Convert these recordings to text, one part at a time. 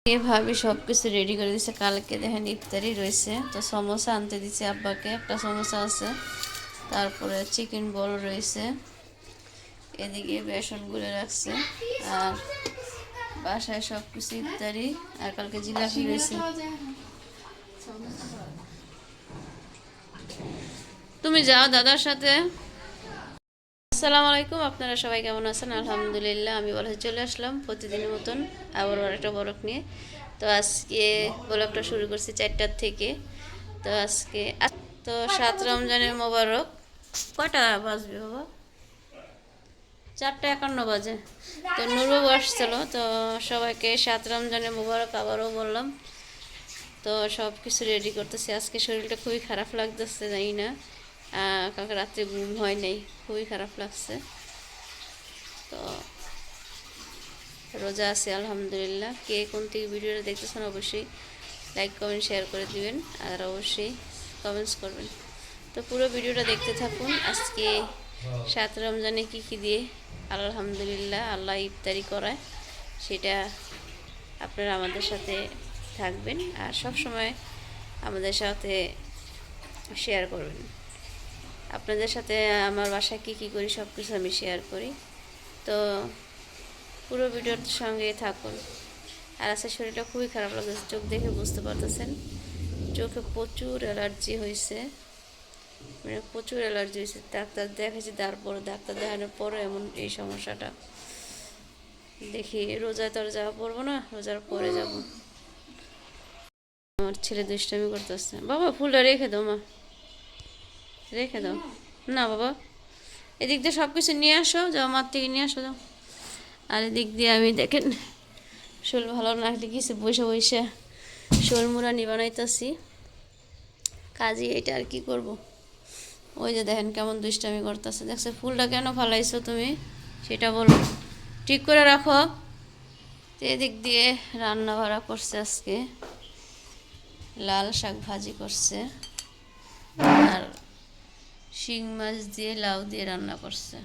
এভাবে সব কিছু রেডি করে দিছে। কালকে দেখেন ইফতারি রয়েছে, তো সমোসা আনতে দিচ্ছে আব্বাকে, একটা সমোসা আছে, তারপরে চিকেন বল রয়েছে, এদিকে বেসন গুলে রাখছে, আর বাসায় সব কিছু ইফতারি, আর কালকে জিলাপি রয়েছে। তুমি যাও দাদার সাথে। আসসালামু আলাইকুম, আপনারা সবাই কেমন আছেন? আলহামদুলিল্লাহ, আমি বলে চলে আসলাম প্রতিদিনের মতন আবার একটা বরক নিয়ে। তো আজকে ব্লগটা শুরু করছি 4টার থেকে। তো আজকে তো 7 রমজানের মোবারক। কয়টা বাজবে বাবা? 4:51 বাজে। তো নুরবাবু আসছিল, তো সবাইকে 7 রমজানের মোবারক আবারও বললাম। তো সব কিছু রেডি করতেছি। আজকে শরীরটা খুবই খারাপ লাগতেছে, জানি না, কালকে রাত্রে ঘুম হয় নাই, খুবই খারাপ লাগছে। তো রোজা আছে আলহামদুলিল্লাহ। কে কোন থেকে ভিডিওটা দেখতেছেন অবশ্যই লাইক কমেন্ট শেয়ার করে দিবেন, আর অবশ্যই কমেন্টস করবেন। তো পুরো ভিডিওটা দেখতে থাকুন। আজকে 7 রমজানে কী কী দিয়ে আলহামদুলিল্লাহ আল্লাহ ইফতারি করায়, সেটা আপনারা আমাদের সাথে থাকবেন আর সব সময় আমাদের সাথে শেয়ার করবেন। আপনাদের সাথে আমার বাসায় কী কী করি সব কিছু আমি শেয়ার করি। তো পুরো ভিডিওর সঙ্গে থাকুন। আর আজকে শরীরটা খুবই খারাপ লাগছে, চোখ দেখে বুঝতে পারতেছেন, চোখে প্রচুর অ্যালার্জি হয়েছে, মানে প্রচুর অ্যালার্জি হয়েছে। ডাক্তার দেখাচ্ছি, তারপরে ডাক্তার দেখানোর পরে এমন এই সমস্যাটা। দেখি রোজায় তো আর যাওয়া পড়বো না, রোজার পরে যাব। আমার ছেলে দুষ্টামি করতেছে। বাবা ফুলটা রেখে দাও মা, রেখে দাও। না বাবা, এদিক দিয়ে সব কিছু নিয়ে আসো, যাও মার থেকে নিয়ে আসো যাও। আর এদিক দিয়ে আমি দেখেন শোল ভালো না কিছু বসে বসে শোল মুড়ানি বানাইতেছি। কাজই এটা, আর কি করব। ওই যে দেখেন কেমন দুষ্টামি করতেছে, দেখছো? ফুলটা কেন ফালাইছো তুমি সেটা বলো, ঠিক করে রাখো। তো এদিক দিয়ে রান্না বাড়া করছে, আজকে লাল শাক ভাজি করছে, আর শিং মাছ দিয়ে লাউ দিয়ে রান্না করছে,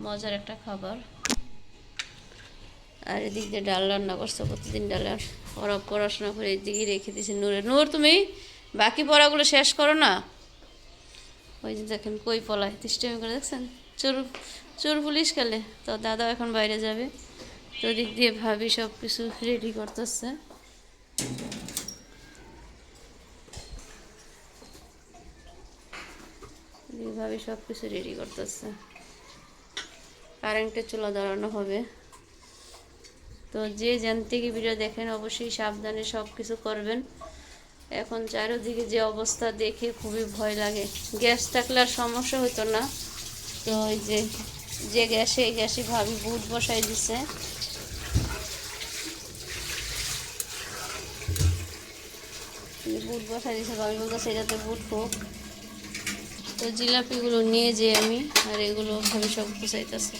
মজার একটা খাবার। আর এদিক দিয়ে ডাল রান্না করছে, প্রতিদিন ডালের পড়াশোনা করে এদিকে রেখে দিয়েছে নূরে। নূর তুমি বাকি পড়াগুলো শেষ করো না। ওই যে দেখেন কই পলায় তিষ্টামি করে, দেখছেন? চোর চোর পুলিশ খেলে। তো দাদা এখন বাইরে যাবে, তো দিক দিয়ে ভাবি সব কিছু রেডি করতেছে। ভাবি সব কিছু রেডি করতেছে, কারেন্টের চুলা ধরানো হবে। তো যে যেন থেকে ভিডিও দেখেন অবশ্যই সাবধানে সব কিছু করবেন। এখন চারিদিকে যে অবস্থা দেখে খুবই ভয় লাগে। গ্যাস থাকলে আর সমস্যা হতো না। তো ওই যে গ্যাসে, এই গ্যাসে ভাবি বুট বসাই দিছে। বুট বসাই দিছে, ভাবি বলতো সেটাতে বুট হোক। তো জিলাপিগুলো নিয়ে যে আমি, আর এগুলো ভাবি সব গুছাইতেছে।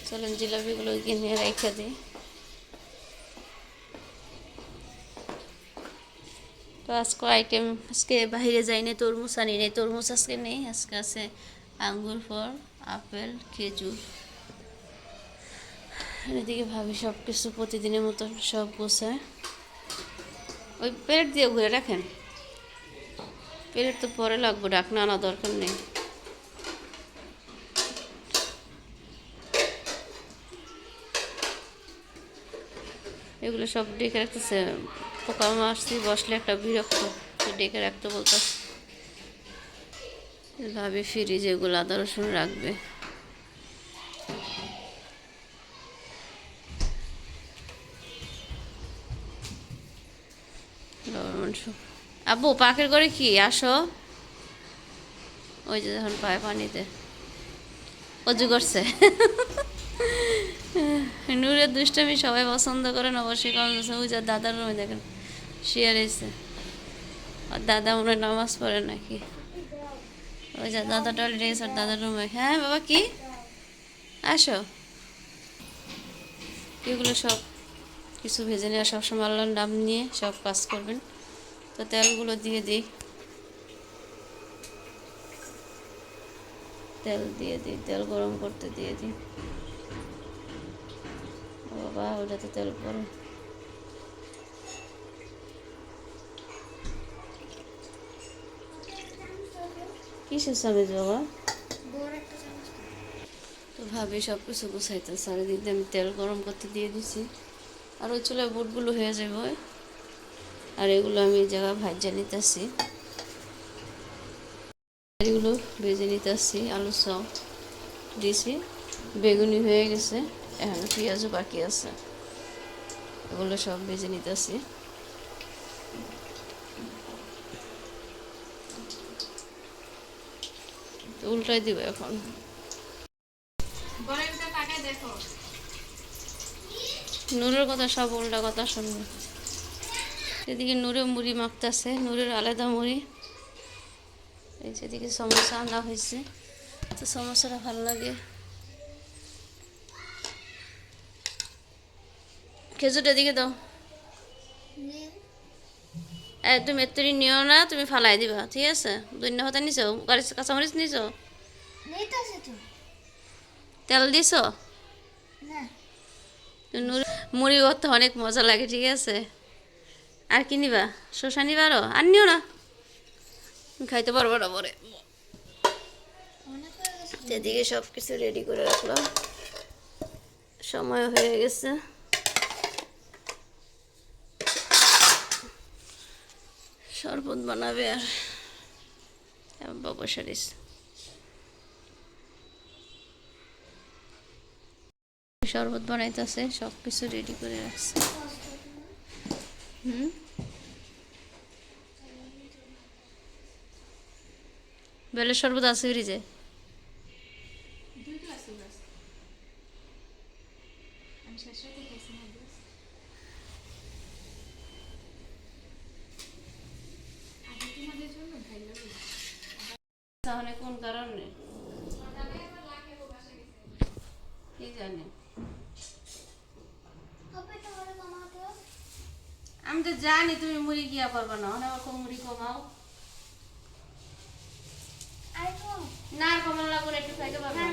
চলেন জিলাপিগুলো কিনে রেখে দিই। তো আজকে আইটেম, আজকে বাইরে যাই না, তরমুজ আনি নেই, তরমুজ আজকে নেই। আজকে আছে আঙ্গুর, ফল, আপেল, খেজুর। এদিকে ভাবি সব কিছু প্রতিদিনের মতো সব গোছায়। ওই প্লেট দিয়ে ঘুরে রাখেন, প্লেট তো পরে লাগবে, ঢাকনা আনা দরকার নেই। এগুলো সব ডেকে রাখতেছে, পোকা মাছটি বসলে একটা বিরক্ত, ডেকে রাখতে বলতেছে। ভাবি ফ্রিজে এগুলো আদা রসুন রাখবে। আব্বু পাখির করে কি আসো, ওই যে যখন পায়ে পানিতে অজু করছে। নূরের দুষ্টামি সবাই পছন্দ করেন অবশ্যই, কারণ ওই যে দাদার রুমে দেখেন শেয়ার এসে, আর দাদা মনে নামাজ পড়ে নাকি। ওই যে দাদা টয়লেট গেছে আর দাদার রুমে। হ্যাঁ বাবা কি আসো। এগুলো সব কিছু ভেজে নেওয়া, সবসময় আল্লাহর নাম নিয়ে সব কাজ করবেন। তো তেলগুলো দিয়ে দিই, তেল দিয়ে দিই, তেল গরম করতে দিয়ে দিই। বাবা ওটাতে তেল গরম, কিসের চামচ বাবা? তো ভাবি সব কিছু গুছাইতে চারিদিক দিয়ে আমি তেল গরম করতে দিয়ে দিছি। আর ওই চুলায় বুটগুলো হয়ে যাবে। আর এগুলো আমি এই জায়গায় ভাজা নিতেছি, এগুলো ভেজে নিতেছি। আলু চপ দিয়েছি, বেগুনি হয়ে গেছে, এখন পেঁয়াজও বাকি আছে, এগুলো সব ভেজে নিতেছি। তো উল্টাই দিব এখন। নূরের কথা সব উল্টা কথা শুনবে। এদিকে নূরে মুড়ি মাখতেছে, নূরের আলাদা মুড়ি। এই যেদিকে সমোসা আনা হয়েছে, তো সমোসাটা ভালো লাগে। খেজুরটা দিকে দাও। তুমি এত্তরি নিও না, তুমি ফালাই দিবা, ঠিক আছে? দৈন্য হতা নিছো, কাঁচামরিচ নিছো, তেল দিছো। মুড়ি করতে অনেক মজা লাগে, ঠিক আছে? আর কি নিবা? শসা নিবা আরো? আর নিও না, খাইতে পারবো না পরে। এদিকে সব কিছু রেডি করে রাখলাম, সময় হয়ে গেছে। শরবত বানাবে আর বাবা সারিস শরবত বানাইতেছে, সব কিছু রেডি করে রাখছে। বেলের শরবত আছে ফ্রিজে? তাহলে কোন কারণে কি জানি, আমি তো জানি তুমি মুড়ি কিয়া করবা না, ওরকম মুড়ি কমাও না, আর কমানো লাগবে না, একটু খাইতে পারবো।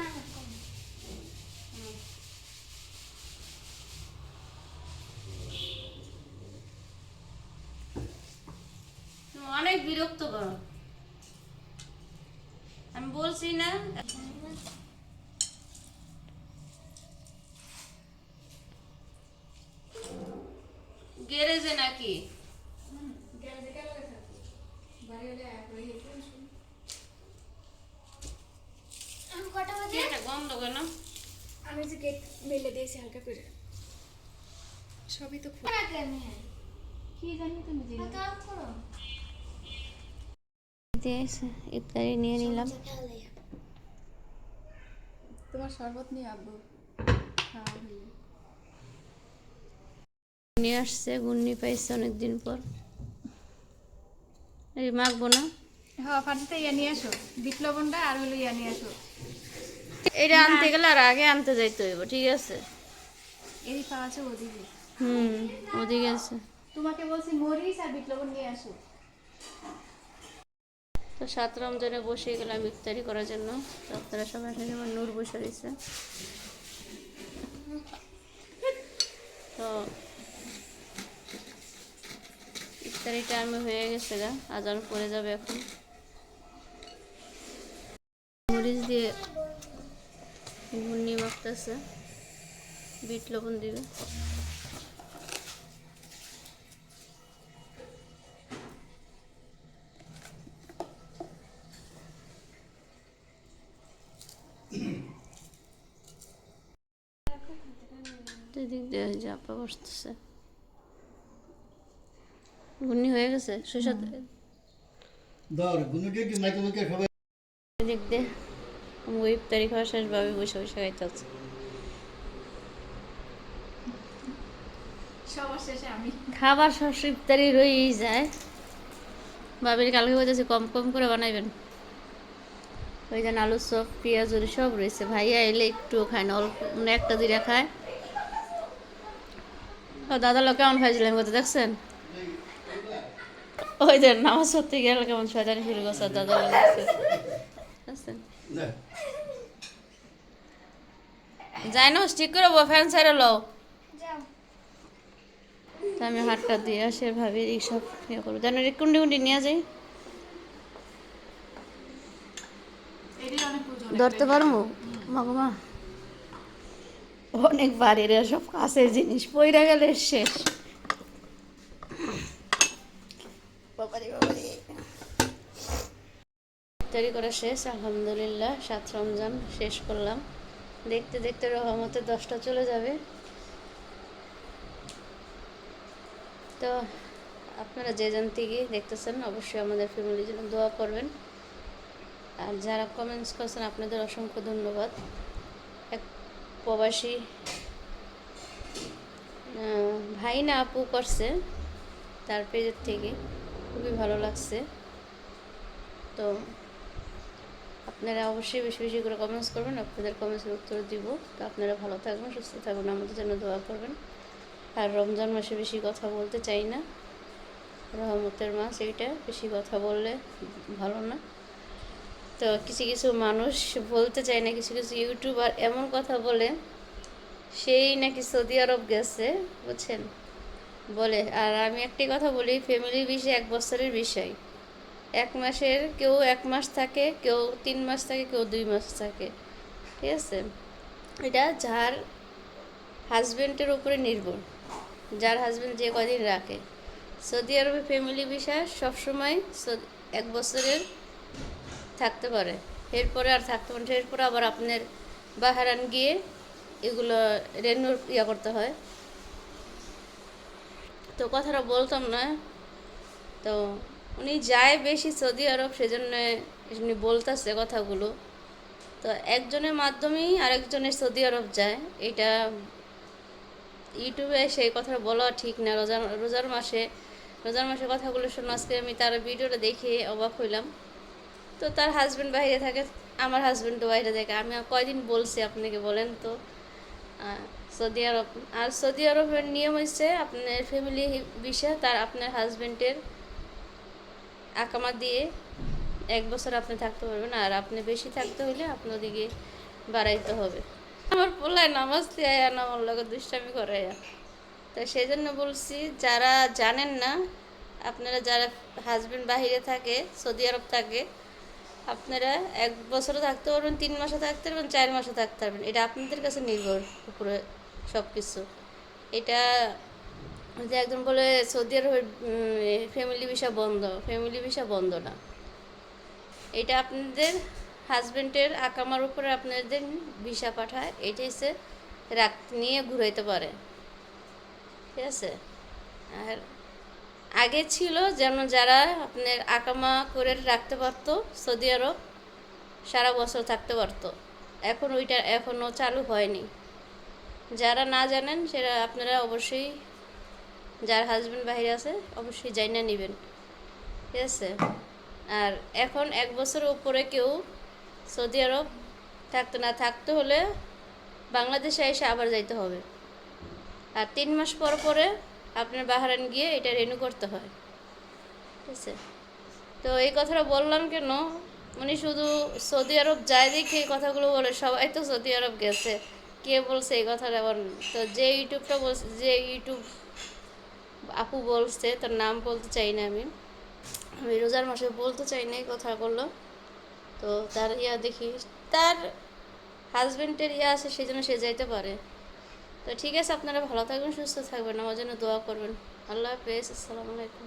তুমি অনেক বিরক্ত করো, আমি বলছি না। গ্যারেজে নাকি? গন্ধ কেন? আমি যে গেট মেলে দিয়েছি হালকা করে, সবই তো কি জানি তুমি ইফতারি নিয়ে নিলাম। তোমার শরবত নিয়ে আব্বু নিয়ে আসছে, গুন্নি পাইছে অনেকদিন পর। এই মাখবো না? হ্যাঁ, ফাটিতে ইয়া নিয়ে আসো, বিট লবণটা আর হলো ইয়া নিয়ে আসো। এটা আনতে গেলে আর আগে আনতে যাইতে হইব, ঠিক আছে? এই পাওয়া আছে ওদিকে। ওদিকে আছে। তোমাকে বলছি মরিচ আর বিট লবণ নিয়ে আসো। তো 7 রমজানে বসে গেলাম ইফতারি করার জন্য। তো আপনারা সবাই এখানে, আমার নূর বসে রয়েছে। তো ইফতারি টাইম হয়ে গেছে গা, আজান পড়ে যাবে এখন। মরিচ দিয়ে ঘুন্নি মাখতেছে, বিট লবণ দিবে। এদিক দিয়ে জাপা বসতেছে, ঘুন্নি হয়ে গেছে। এদিক দিয়ে ইফতারি খাওয়া শেষ, ভাবে বসে বসে খাইতে হচ্ছে। সবার শেষে আমি খাবার সব ইফতারি রয়েই যায়। ভাবির কালকে বলতেছে কম কম করে বানাইবেন। ওই যেন আলু চপ, পেঁয়াজ সব রয়েছে। ভাইয়া এলে একটুও খায় না, অল্প মানে একটা দুইটা খায়। দাদা লোক কেমন খাইছিলাম কথা দেখছেন? ওই যে নামাজ পড়তে গেলে কেমন শয়তানি শুরু করছে দাদা লোক, দেখছেন? যাই না, ঠিক করে ফ্যান সাইডে লো। আমি হাতটা দিয়ে আসে ভাবি এইসব ইয়ে করবো, যেন কুন্ডি কুন্ডি নিয়ে যাই। ধরতে পারবো মাগমা অনেক বাড়ির সব কাছের জিনিস পইরা গেলে শেষ। বাবারে বাবারে, ইফতারি করা শেষ আলহামদুলিল্লাহ। 7 রমজান শেষ করলাম। দেখতে দেখতে রহমতে 10টা চলে যাবে। তো আপনারা যে যেখান থেকে দেখতেছেন অবশ্যই আমাদের ফ্যামিলির জন্য দোয়া করবেন। আর যারা কমেন্টস করছেন আপনাদের অসংখ্য ধন্যবাদ। এক প্রবাসী ভাই না আপু করছে তার পেজের থেকে, খুবই ভালো লাগছে। তো আপনারা অবশ্যই বেশি বেশি করে কমেন্টস করবেন, আপনাদের কমেন্টসের উত্তর দিব। তো আপনারা ভালো থাকবেন, সুস্থ থাকবেন, আমাদের জন্য দোয়া করবেন। আর রমজান মাসে বেশি কথা বলতে চাই না, রহমতের মাস এইটা, বেশি কথা বললে ভালো না। তো কিছু কিছু মানুষ বলতে চায় না, কিছু কিছু ইউটিউবার এমন কথা বলে সেই নাকি সৌদি আরব গেছে, বুঝছেন বলে। আর আমি একটি কথা বলি, ফ্যামিলির বিষয় 1 বছরের বিষয়। 1 মাসের কেউ 1 মাস থাকে, কেউ 3 মাস থাকে, কেউ 2 মাস থাকে, ঠিক আছে। এটা যার হাজব্যান্ডের উপরে নির্ভর, যার হাজব্যান্ড যে কদিন রাখে। সৌদি আরবে ফ্যামিলি বিষয় সবসময় 1 বছরের থাকতে পারে, এরপরে আর থাকতে পারে। এরপরে আবার আপনার বাহারান গিয়ে এগুলো রেনুর করতে হয়। তো কথাটা বলতাম না, তো উনি যায় বেশি সৌদি আরব, সেজন্য উনি বলতেছে কথাগুলো। তো একজনের মাধ্যমেই আরেকজনের সৌদি আরব যায়, এটা ইউটিউবে সেই কথাটা বলা ঠিক না। রোজার মাসে কথাগুলো শুনে আজকে আমি তার ভিডিওটা দেখে অবাক হইলাম। তো তার হাজব্যান্ড বাইরে থাকে, আমার হাজব্যান্ডও বাইরে থাকে। আমি কয়দিন বলছি আপনাকে বলেন তো। সৌদি আরব, আর সৌদি আরবের নিয়ম হচ্ছে আপনার ফ্যামিলি বিষয়, তার আপনার হাজব্যান্ডের আকামা দিয়ে 1 বছর আপনি থাকতে পারবেন। আর আপনি বেশি থাকতে হলে আপনাদেরকে বাড়াইতে হবে। আমার পোলায় নামাজ দিয়ে না, আমার লোক দুষ্টামি করে। তো সেই জন্য বলছি, যারা জানেন না, আপনারা যারা হাজব্যান্ড বাহিরে থাকে, সৌদি আরব থাকে, আপনারা 1 বছরও থাকতে পারবেন, 3 মাসে থাকতে পারবেন, 4 মাসে থাকতে পারবেন। এটা আপনাদের কাছে নির্ভর উপরে সব কিছু। এটা যে একজন বলে সৌদি আরবের ফ্যামিলি ভিসা বন্ধ না। এটা আপনাদের হাজব্যান্ডের আকামার উপরে আপনাদের ভিসা পাঠায়, এটা এসে নিয়ে ঘুরাইতে পারে, ঠিক আছে। আর আগে ছিল যেন যারা আপনার আকামা করে রাখতে পারতো সৌদি আরব, সারা বছর থাকতে পারতো। এখন ওইটা এখনও চালু হয়নি। যারা না জানেন সেটা আপনারা অবশ্যই, যার হাজব্যান্ড বাইরে আছে অবশ্যই জানিয়ে নেবেন, ঠিক আছে। আর এখন 1 বছরের উপরে কেউ সৌদি আরব থাকতে হলে বাংলাদেশে এসে আবার যাইতে হবে। আর 3 মাস পর পরে আপনার বাহারান গিয়ে এটা রেনু করতে হয়, ঠিক আছে। তো এই কথাটা বললাম কেন, উনি শুধু সৌদি আরব যায় দেখে এই কথাগুলো বলে। সবাই তো সৌদি আরব গেছে, কে বলছে এই কথাটা? তো যে ইউটিউব আপু বলছে, তার নাম বলতে চাই না আমি রোজার মাসে বলতে চাই না এই কথাগুলো। তো তার দেখি তার হাজব্যান্ডের আছে, সেই জন্য সে যাইতে পারে। তো ঠিক আছে, আপনারা ভালো থাকবেন, সুস্থ থাকবেন, আমার জন্য দোয়া করবেন। আল্লাহ হাফেজ, আসসালামু আলাইকুম।